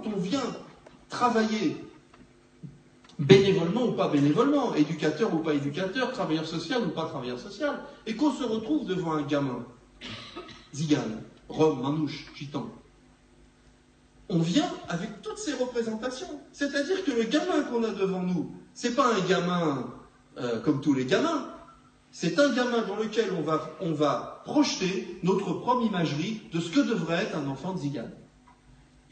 quand on vient travailler bénévolement ou pas bénévolement, éducateur ou pas éducateur, travailleur social ou pas travailleur social, et qu'on se retrouve devant un gamin, zigane, rom, manouche, gitan, on vient avec toutes ces représentations. C'est-à-dire que le gamin qu'on a devant nous, c'est pas un gamin comme tous les gamins, c'est un gamin dans lequel on va projeter notre propre imagerie de ce que devrait être un enfant de zigane.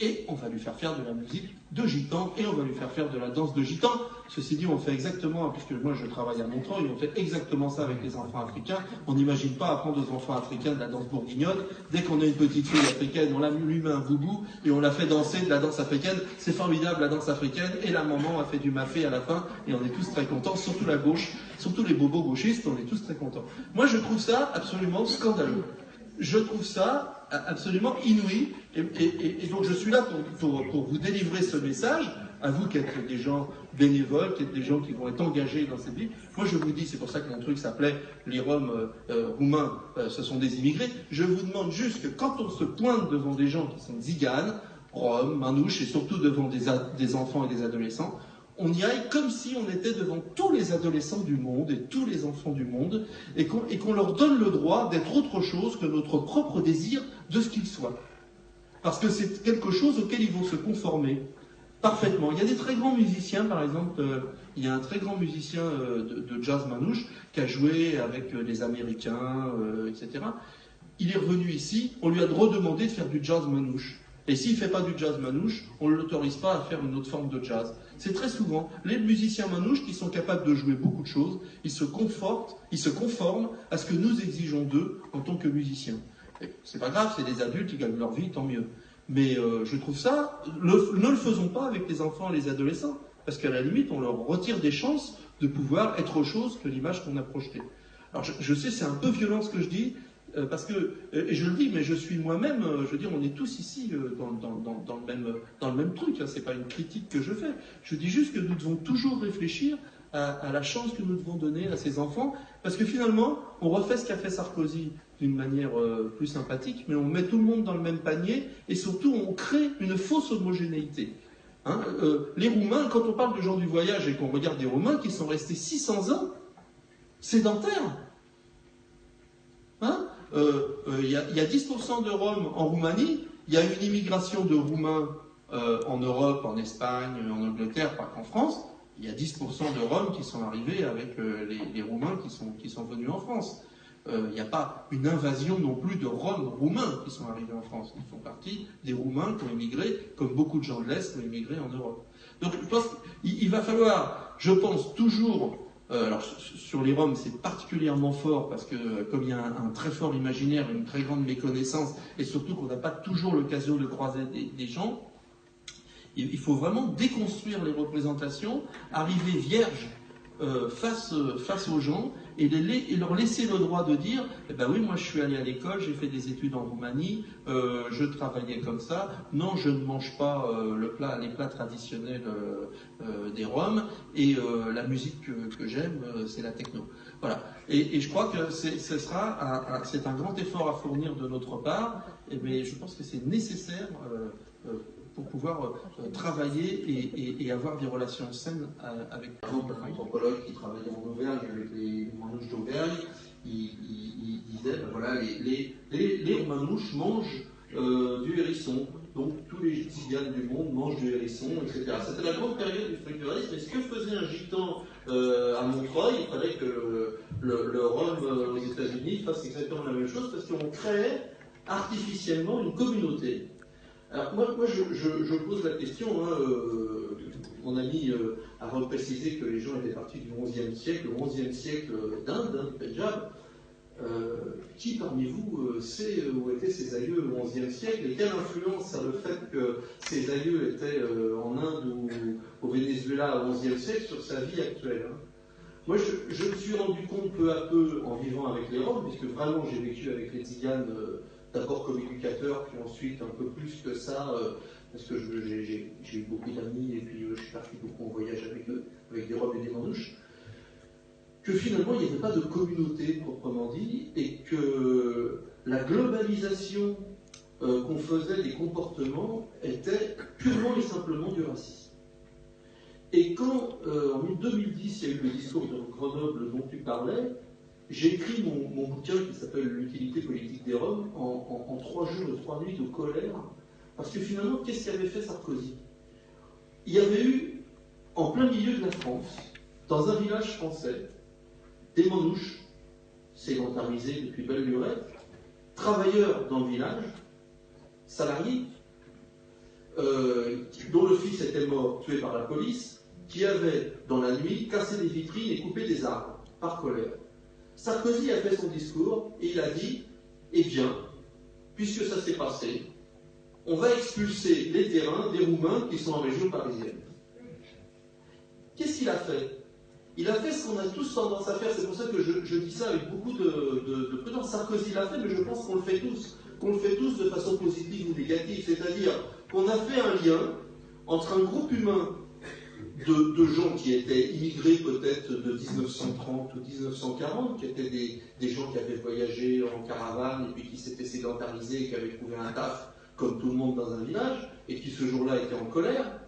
Et on va lui faire faire de la musique de gitan, et on va lui faire faire de la danse de gitan. Ceci dit, on fait exactement, puisque moi je travaille à Montreuil, on fait exactement ça avec les enfants africains. On n'imagine pas apprendre aux enfants africains de la danse bourguignonne. Dès qu'on a une petite fille africaine, on lui met un boubou, et on la fait danser de la danse africaine. C'est formidable la danse africaine, et la maman a fait du mafé à la fin, et on est tous très contents, surtout la gauche, surtout les bobos gauchistes, on est tous très contents. Moi je trouve ça absolument scandaleux. Je trouve ça absolument inouï, et donc je suis là pour vous délivrer ce message, à vous qui êtes des gens bénévoles, qui êtes des gens qui vont être engagés dans cette vie. Moi je vous dis, c'est pour ça que mon truc s'appelait les Roms roumains, ce sont des immigrés. Je vous demande juste que quand on se pointe devant des gens qui sont ziganes, roms, manouches, et surtout devant des enfants et des adolescents, on y aille comme si on était devant tous les adolescents du monde et tous les enfants du monde, et qu'on leur donne le droit d'être autre chose que notre propre désir de ce qu'ils soient. Parce que c'est quelque chose auquel ils vont se conformer parfaitement. Il y a des très grands musiciens, par exemple, il y a un très grand musicien de jazz manouche qui a joué avec les Américains, etc. Il est revenu ici, on lui a redemandé de faire du jazz manouche. Et s'il ne fait pas du jazz manouche, on ne l'autorise pas à faire une autre forme de jazz. C'est très souvent les musiciens manouches qui sont capables de jouer beaucoup de choses, ils se conforment à ce que nous exigeons d'eux en tant que musiciens. C'est pas grave, c'est des adultes, ils gagnent leur vie, tant mieux. Mais je trouve ça, ne le faisons pas avec les enfants et les adolescents, parce qu'à la limite, on leur retire des chances de pouvoir être autre chose que l'image qu'on a projetée. Alors je sais, c'est un peu violent ce que je dis, parce que, et je le dis, mais je suis moi-même, je veux dire, on est tous ici dans le même truc, hein, c'est pas une critique que je fais. Je dis juste que nous devons toujours réfléchir à la chance que nous devons donner à ces enfants, parce que finalement, on refait ce qu'a fait Sarkozy d'une manière plus sympathique, mais on met tout le monde dans le même panier, et surtout, on crée une fausse homogénéité. Hein, les Roumains, quand on parle de gens du voyage et qu'on regarde des Roumains qui sont restés 600 ans sédentaires, hein, y a 10% de Roms en Roumanie, il y a une immigration de Roumains en Europe, en Espagne, en Angleterre, pas qu'en France. Il y a 10% de Roms qui sont arrivés avec les Roumains qui sont venus en France. Il n'y a pas une invasion non plus de Roms roumains qui sont arrivés en France. Ils font partie des Roumains qui ont immigré, comme beaucoup de gens de l'Est ont immigré en Europe. Donc je pense qu'il va falloir, je pense, toujours... alors sur les Roms, c'est particulièrement fort parce que comme il y a un très fort imaginaire, une très grande méconnaissance, et surtout qu'on n'a pas toujours l'occasion de croiser des gens, il faut vraiment déconstruire les représentations, arriver vierge face aux gens et leur laisser le droit de dire eh ben oui, moi je suis allé à l'école, j'ai fait des études en Roumanie, je travaillais comme ça, non je ne mange pas les plats traditionnels des Roms, et la musique que j'aime c'est la techno. Voilà. Et je crois que c'est un grand effort à fournir de notre part, mais je pense que c'est nécessaire pour pouvoir travailler et avoir des relations saines avec, par exemple, un anthropologue qui travaillait en Auvergne avec les manouches d'Auvergne. Il disait, ben voilà, les manouches mangent du hérisson, donc tous les ziganes du monde mangent du hérisson, etc. C'était la grande période du structuralisme, et ce que faisait un gitan à Montreuil, il fallait que le Rome aux États-Unis fasse exactement la même chose, parce qu'on créait artificiellement une communauté. Alors moi je pose la question, hein, mon ami a reprécisé que les gens étaient partis du XIe siècle, le XIe siècle d'Inde, du Pendjab. Qui parmi vous sait où étaient ses aïeux au XIe siècle, et quelle influence a le fait que ses aïeux étaient en Inde ou au Venezuela au XIe siècle sur sa vie actuelle, hein. Moi je me suis rendu compte peu à peu en vivant avec les Roms, puisque vraiment j'ai vécu avec les Tziganes, d'abord comme éducateur, puis ensuite un peu plus que ça, parce que j'ai eu beaucoup d'amis, et puis je suis parti beaucoup en voyage avec eux, avec des Roms et des Manouches, que finalement il n'y avait pas de communauté proprement dit, et que la globalisation qu'on faisait des comportements était purement et simplement du racisme. Et quand, en 2010, il y a eu le discours de Grenoble dont tu parlais, j'ai écrit mon bouquin qui s'appelle L'utilité politique des Roms en 3 jours et 3 nuits de colère, parce que finalement, qu'est-ce qu'avait fait Sarkozy? Il y avait eu, en plein milieu de la France, dans un village français, des manouches, sédentarisés depuis belle lurette, travailleurs dans le village, salariés, dont le fils était mort, tué par la police, qui avaient, dans la nuit, cassé des vitrines et coupé des arbres, par colère. Sarkozy a fait son discours et il a dit, eh bien, puisque ça s'est passé, on va expulser les terrains des Roumains qui sont en région parisienne. Qu'est-ce qu'il a fait? Il a fait ce qu'on a tous tendance à faire, c'est pour ça que je dis ça avec beaucoup de prudence. Sarkozy l'a fait, mais je pense qu'on le fait tous. Qu'on le fait tous de façon positive ou négative. C'est-à-dire qu'on a fait un lien entre un groupe humain de gens qui étaient immigrés peut-être de 1930 ou 1940, qui étaient des gens qui avaient voyagé en caravane et puis qui s'étaient sédentarisés et qui avaient trouvé un taf comme tout le monde dans un village, et qui ce jour-là étaient en colère,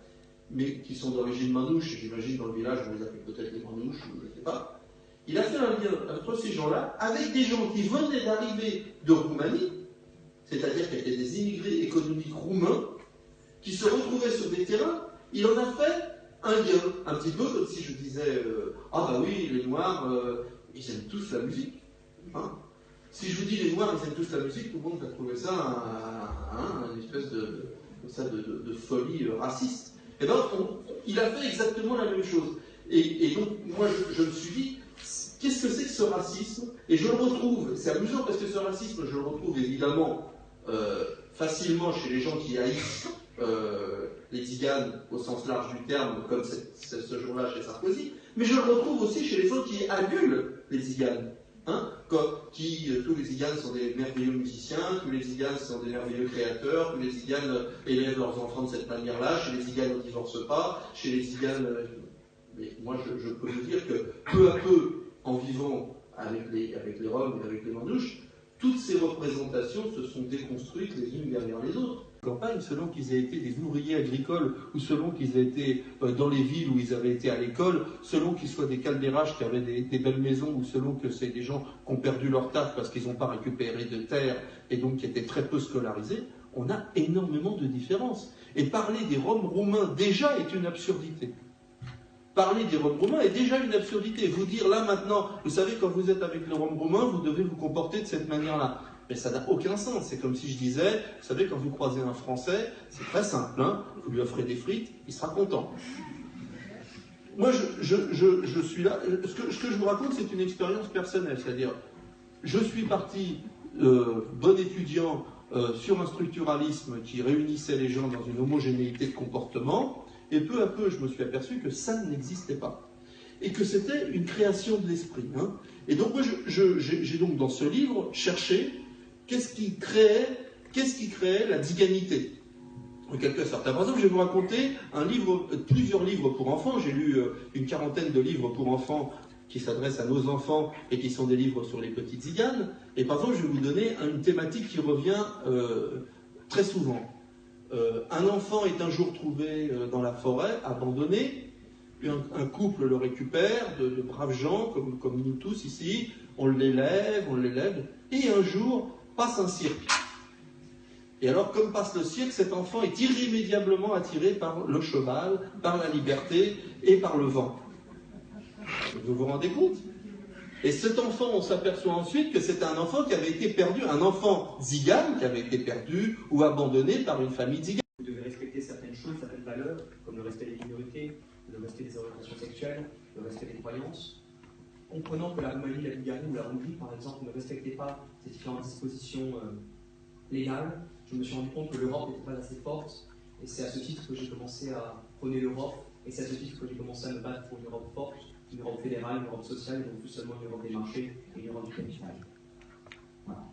mais qui sont d'origine manouche, j'imagine dans le village on les appelle peut-être les manouches, je ne sais pas. Il a fait un lien entre ces gens-là avec des gens qui venaient d'arriver de Roumanie, c'est-à-dire qui étaient des immigrés économiques roumains, qui se retrouvaient sur des terrains. Il en a fait un lien, un petit peu comme si je disais ah bah oui, les Noirs, ils aiment tous la musique. Hein, si je vous dis les Noirs, ils aiment tous la musique, tout le monde va trouver ça une espèce de folie raciste. Et bien, il a fait exactement la même chose. Et donc, moi, je me suis dit, qu'est-ce que c'est que ce racisme? Et je le retrouve, c'est amusant parce que ce racisme, je le retrouve évidemment facilement chez les gens qui haïssent les tziganes au sens large du terme, comme ce jour-là chez Sarkozy, mais je le retrouve aussi chez les gens qui adulent les tziganes. Hein, tous les tziganes sont des merveilleux musiciens, tous les tziganes sont des merveilleux créateurs, tous les tziganes élèvent leurs enfants de cette manière-là, chez les tziganes on ne divorce pas, chez les tziganes... mais moi je peux vous dire que peu à peu, en vivant avec les Roms et avec les Manouches, toutes ces représentations se sont déconstruites les unes derrière les autres. Campagne, selon qu'ils aient été des ouvriers agricoles ou selon qu'ils aient été dans les villes où ils avaient été à l'école, selon qu'ils soient des caldeirages qui avaient des belles maisons ou selon que c'est des gens qui ont perdu leur taf parce qu'ils n'ont pas récupéré de terre et donc qui étaient très peu scolarisés, on a énormément de différences. Et parler des Roms roumains déjà est une absurdité. Parler des Roms roumains est déjà une absurdité. Vous dire là maintenant, vous savez, quand vous êtes avec les Roms roumains, vous devez vous comporter de cette manière-là. Mais ça n'a aucun sens. C'est comme si je disais, vous savez, quand vous croisez un Français, c'est très simple, hein, vous lui offrez des frites, il sera content. Moi, je suis là. Ce que je vous raconte, c'est une expérience personnelle. C'est-à-dire, je suis parti, bon étudiant, sur un structuralisme qui réunissait les gens dans une homogénéité de comportement, et peu à peu, je me suis aperçu que ça n'existait pas. Et que c'était une création de l'esprit. Hein. Et donc, moi, j'ai donc dans ce livre cherché qu'est-ce qui créait la ziganité. En quelque sorte. Par exemple, je vais vous raconter plusieurs livres pour enfants. J'ai lu une quarantaine de livres pour enfants qui s'adressent à nos enfants et qui sont des livres sur les petites ziganes. Et par exemple, je vais vous donner une thématique qui revient très souvent. Un enfant est un jour trouvé dans la forêt, abandonné. Un couple le récupère, de braves gens, comme nous tous ici. On l'élève, et un jour passe un cirque. Et alors, comme passe le cirque, cet enfant est irrémédiablement attiré par le cheval, par la liberté et par le vent. Vous vous rendez compte? Et cet enfant, on s'aperçoit ensuite que c'était un enfant qui avait été perdu, un enfant zigane qui avait été perdu ou abandonné par une famille zigane. Vous devez respecter certaines choses, certaines valeurs, comme le respect des minorités, le respect des orientations sexuelles, le respect des croyances. Comprenant que la Roumanie, la Bulgarie ou la Hongrie, par exemple, ne respectaient pas ces différentes dispositions légales, je me suis rendu compte que l'Europe n'était pas assez forte, et c'est à ce titre que j'ai commencé à prôner l'Europe, et c'est à ce titre que j'ai commencé à me battre pour une Europe forte, une Europe fédérale, une Europe sociale, et donc plus seulement une Europe des marchés et une Europe du capital. Voilà.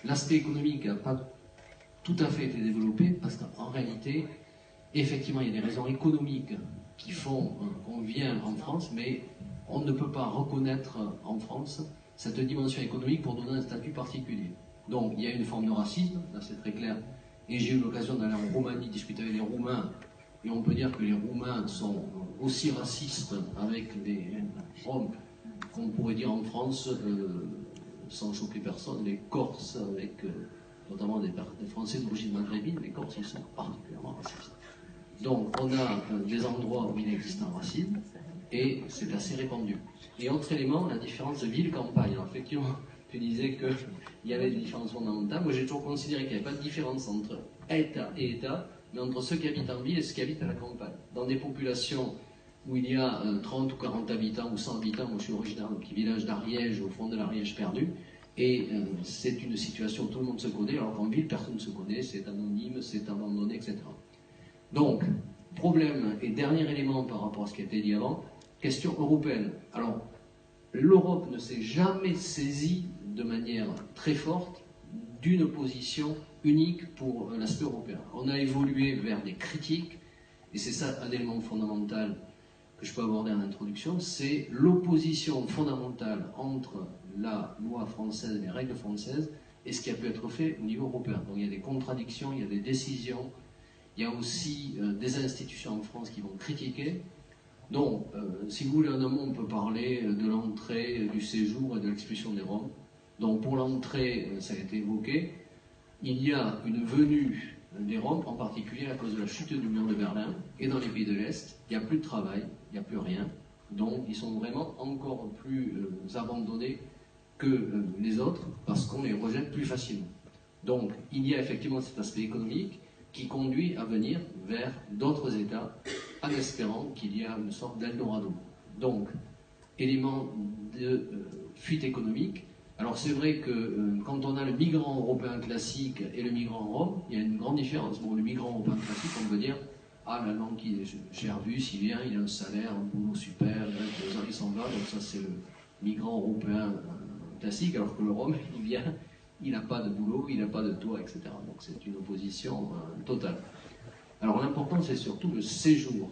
L'aspect économique n'a pas tout à fait été développé, parce qu'en réalité, effectivement, il y a des raisons économiques qui font qu'on vient en France, mais on ne peut pas reconnaître en France cette dimension économique pour donner un statut particulier. Donc il y a une forme de racisme, là c'est très clair. Et j'ai eu l'occasion d'aller en Roumanie discuter avec les Roumains, et on peut dire que les Roumains sont aussi racistes avec les Roms qu'on pourrait dire en France, sans choquer personne, les Corses, avec notamment des Français d'origine maghrébine, les Corses ils sont particulièrement racistes. Donc on a des endroits où il existe un racisme, et c'est assez répandu. Et autre élément, la différence de ville-campagne. Alors effectivement, tu disais qu'il y avait des différences fondamentales. Moi j'ai toujours considéré qu'il n'y avait pas de différence entre État et État, mais entre ceux qui habitent en ville et ceux qui habitent à la campagne. Dans des populations où il y a 30 ou 40 habitants ou 100 habitants, moi je suis originaire d'un petit village d'Ariège, au fond de l'Ariège perdu, et c'est une situation où tout le monde se connaît, alors qu'en ville personne ne se connaît, c'est anonyme, c'est abandonné, etc. Donc, problème et dernier élément par rapport à ce qui a été dit avant, question européenne. Alors, l'Europe ne s'est jamais saisie de manière très forte d'une position unique pour l'aspect européen. On a évolué vers des critiques, et c'est ça un élément fondamental que je peux aborder en introduction, c'est l'opposition fondamentale entre la loi française, les règles françaises, et ce qui a pu être fait au niveau européen. Donc il y a des contradictions, il y a des décisions, il y a aussi des institutions en France qui vont critiquer. Donc, si vous voulez, en un mot, on peut parler de l'entrée, du séjour et de l'expulsion des Roms. Donc, pour l'entrée, ça a été évoqué, il y a une venue des Roms, en particulier à cause de la chute du mur de Berlin, et dans les pays de l'Est, il n'y a plus de travail, il n'y a plus rien. Donc, ils sont vraiment encore plus abandonnés que les autres, parce qu'on les rejette plus facilement. Donc, il y a effectivement cet aspect économique qui conduit à venir vers d'autres États en espérant qu'il y a une sorte d'Eldorado. Donc, élément de fuite économique. Alors c'est vrai que quand on a le migrant européen classique et le migrant rome, il y a une grande différence. Bon, le migrant européen classique, on peut dire, ah, l'Allemand qui est chez Airbus, il vient, il a un salaire, un boulot super, il s'en va, donc ça c'est le migrant européen classique, alors que le Rome, il vient, il n'a pas de boulot, il n'a pas de toit, etc. Donc c'est une opposition totale. Alors l'important c'est surtout le séjour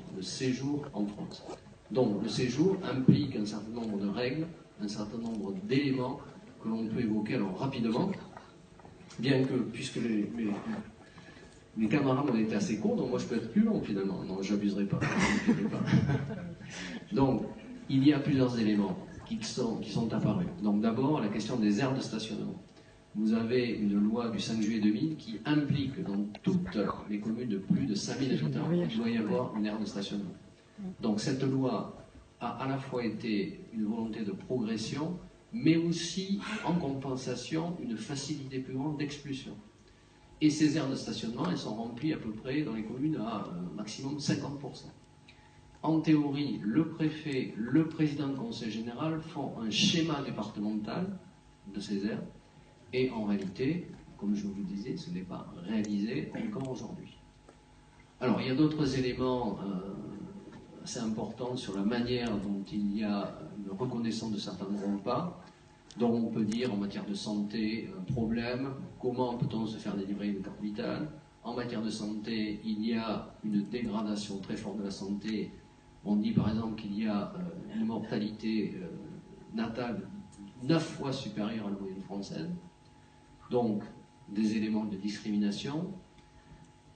en France. Donc le séjour implique un certain nombre de règles, un certain nombre d'éléments que l'on peut évoquer alors rapidement, bien que, puisque mes camarades ont été assez courts, donc moi je peux être plus long finalement, non j'abuserai pas. Donc il y a plusieurs éléments qui sont apparus. Donc d'abord la question des aires de stationnement. Vous avez une loi du 5 juillet 2000 qui implique dans toutes les communes de plus de 5000 habitants, il doit y avoir une aire de stationnement. Donc cette loi a à la fois été une volonté de progression, mais aussi en compensation une facilité plus grande d'expulsion. Et ces aires de stationnement, elles sont remplies à peu près dans les communes à maximum 50%. En théorie, le préfet, le président du conseil général font un schéma départemental de ces aires, et en réalité, comme je vous le disais, ce n'est pas réalisé encore aujourd'hui. Alors, il y a d'autres éléments assez importants sur la manière dont il y a une reconnaissance de certains grands pas. Donc, on peut dire en matière de santé, un problème, comment peut-on se faire délivrer une carte vitale? En matière de santé, il y a une dégradation très forte de la santé. On dit par exemple qu'il y a une mortalité natale 9 fois supérieure à la moyenne française. Donc, des éléments de discrimination.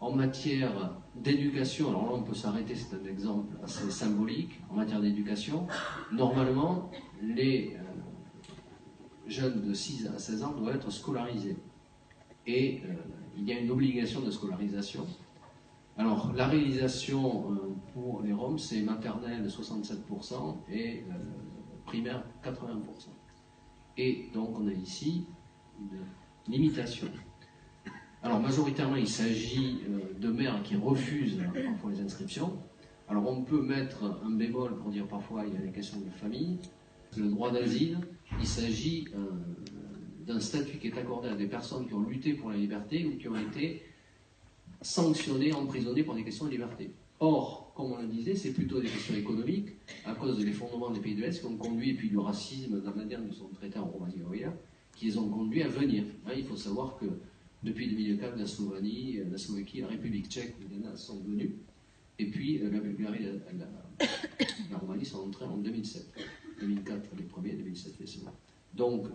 En matière d'éducation, alors là on peut s'arrêter, c'est un exemple assez symbolique. En matière d'éducation, normalement, les jeunes de 6 à 16 ans doivent être scolarisés. Et il y a une obligation de scolarisation. Alors, la réalisation pour les Roms, c'est maternelle 67% et primaire 80%. Et donc, on a ici une limitation. Alors, majoritairement, il s'agit de mères qui refusent parfois les inscriptions. Alors, on peut mettre un bémol pour dire parfois il y a des questions de famille. Le droit d'asile, il s'agit d'un statut qui est accordé à des personnes qui ont lutté pour la liberté ou qui ont été sanctionnées, emprisonnées pour des questions de liberté. Or, comme on le disait, c'est plutôt des questions économiques, à cause des fondements des pays de l'Est qui ont conduit, et puis du racisme, de la manière dont ils sont traités en Roumanie et ailleurs, qui les ont conduits à venir. Hein, il faut savoir que depuis 2004, la Slovénie, la Slovaquie, la République tchèque, les Ghana sont venus, et puis la Bulgarie et la Roumanie sont entrés en 2007. 2004 les premiers, 2007 les seconds. Donc,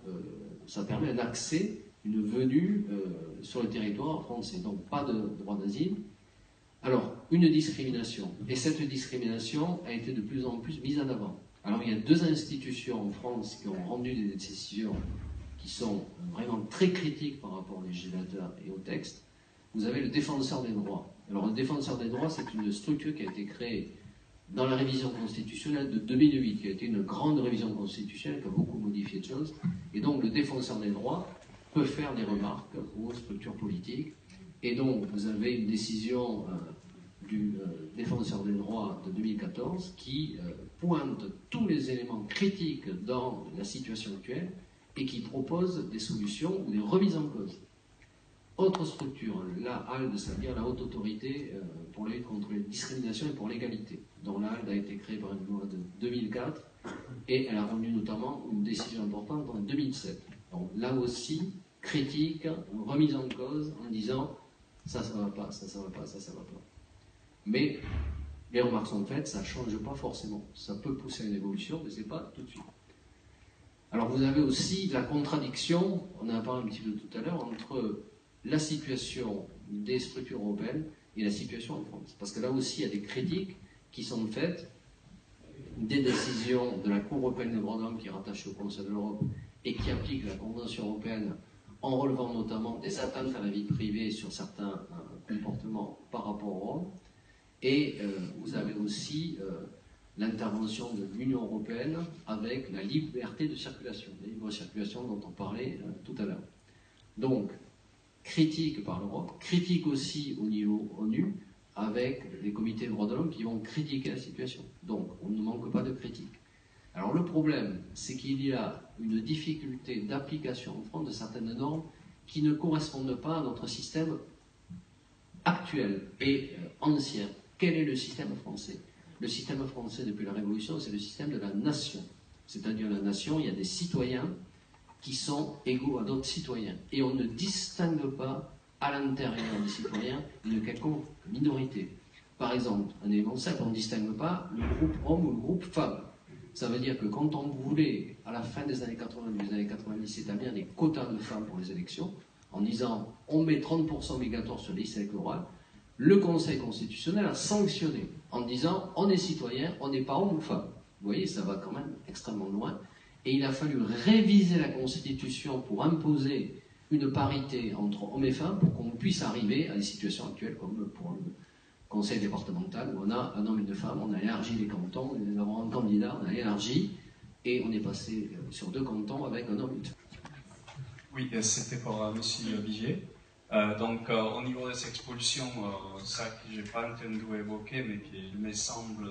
ça permet un accès une venue sur le territoire français. Donc pas de droit d'asile. Alors, une discrimination. Et cette discrimination a été de plus en plus mise en avant. Alors, il y a deux institutions en France qui ont rendu des décisions qui sont vraiment très critiques par rapport au législateur et au texte. Vous avez le défenseur des droits. Alors, le défenseur des droits, c'est une structure qui a été créée dans la révision constitutionnelle de 2008, qui a été une grande révision constitutionnelle, qui a beaucoup modifié de choses. Et donc, le défenseur des droits peut faire des remarques aux structures politiques. Et donc, vous avez une décision du défenseur des droits de 2014 qui pointe tous les éléments critiques dans la situation actuelle et qui propose des solutions ou des remises en cause. Autre structure, la HALD, c'est-à-dire la Haute Autorité pour la lutte contre les discriminations et pour l'égalité, dont la HALD a été créée par une loi de 2004 et elle a rendu notamment une décision importante en 2007. Donc là aussi, critique, remise en cause en disant ça va pas, ça va pas, ça va pas. Mais les remarques sont faites, ça ne change pas forcément. Ça peut pousser à une évolution, mais ce n'est pas tout de suite. Alors vous avez aussi la contradiction, on en a parlé un petit peu tout à l'heure, entre la situation des structures européennes et la situation en France. Parce que là aussi, il y a des critiques qui sont faites, des décisions de la Cour européenne des droits de l'homme qui est rattachée au Conseil de l'Europe et qui applique la Convention européenne en relevant notamment des atteintes à la vie privée sur certains comportements par rapport aux Roms. Et vous avez aussi l'intervention de l'Union européenne avec la liberté de circulation, la libre circulation dont on parlait tout à l'heure. Donc, critique par l'Europe, critique aussi au niveau ONU, avec les comités de droits de l'homme qui vont critiquer la situation. Donc, on ne manque pas de critiques. Alors, le problème, c'est qu'il y a une difficulté d'application en France de certaines normes qui ne correspondent pas à notre système actuel et ancien. Quel est le système français? Le système français, depuis la Révolution, c'est le système de la nation. C'est-à-dire la nation, il y a des citoyens qui sont égaux à d'autres citoyens. Et on ne distingue pas à l'intérieur des citoyens une quelconque minorité. Par exemple, un élément simple, on ne distingue pas le groupe homme ou le groupe femme. Ça veut dire que quand on voulait, à la fin des années 80, des années 90, établir des quotas de femmes pour les élections, en disant on met 30% obligatoire sur les listes électorales, le Conseil constitutionnel a sanctionné en disant on est citoyen, on n'est pas homme ou femme. Vous voyez, ça va quand même extrêmement loin. Et il a fallu réviser la Constitution pour imposer une parité entre hommes et femmes pour qu'on puisse arriver à des situations actuelles comme pour le Conseil départemental où on a un homme et une femme, on a élargi les cantons, on est d'avoir un candidat, on a élargi et on est passé sur 2 cantons avec un homme et une femme. Oui, c'était pour M. Vigier. Donc, au niveau des expulsions, ça que je n'ai pas entendu évoquer, mais qui me semble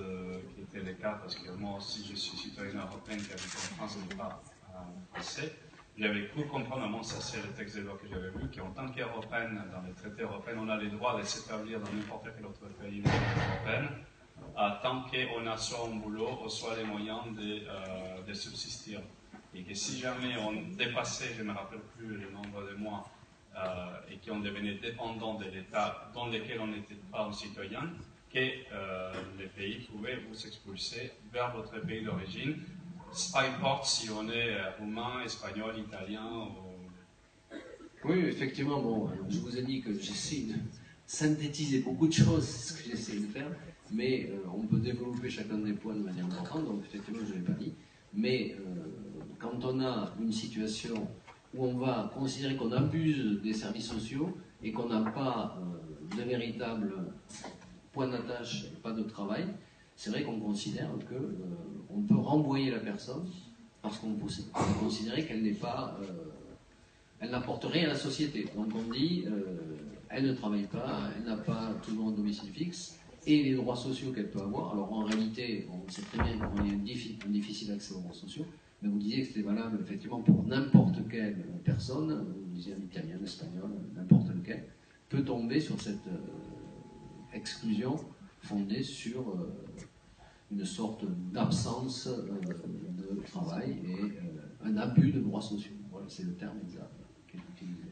qui était le cas, parce que moi aussi je suis citoyen européen qui habite en France, et pas français. J'avais cru comprendre, à mon sens, c'est le texte de loi que j'avais vu, qu'en tant qu'Européenne, dans les traités européens, on a le droit de s'établir dans n'importe quel autre pays de l'Union européenne, tant qu'on a soit un boulot ou soit les moyens de subsister. Et que si jamais on dépassait, je ne me rappelle plus le nombre de mois, et qu'on devenait dépendant de l'État dans lequel on n'était pas un citoyen, que les pays pouvaient vous expulser vers votre pays d'origine, peu importe si on est roumain, espagnol, italien ou... Oui, effectivement, bon, je vous ai dit que j'essaie de synthétiser beaucoup de choses, c'est ce que j'essaie de faire, mais on peut développer chacun des points de manière importante, donc effectivement je ne l'ai pas dit, mais quand on a une situation où on va considérer qu'on abuse des services sociaux et qu'on n'a pas de véritable point d'attache, pas de travail, c'est vrai qu'on considère qu'on peut renvoyer la personne parce qu'on peut considérer qu'elle n'est pas, elle n'apporte rien à la société. Donc on dit, elle ne travaille pas, elle n'a pas toujours un domicile fixe et les droits sociaux qu'elle peut avoir. Alors en réalité, on sait très bien qu'on a un difficile accès aux droits sociaux. Mais vous disiez que c'était valable effectivement pour n'importe quelle personne, vous disiez un italien, un espagnol, n'importe lequel, peut tomber sur cette exclusion fondée sur une sorte d'absence de travail et un abus de droits sociaux. Voilà, c'est le terme exact qui est utilisé.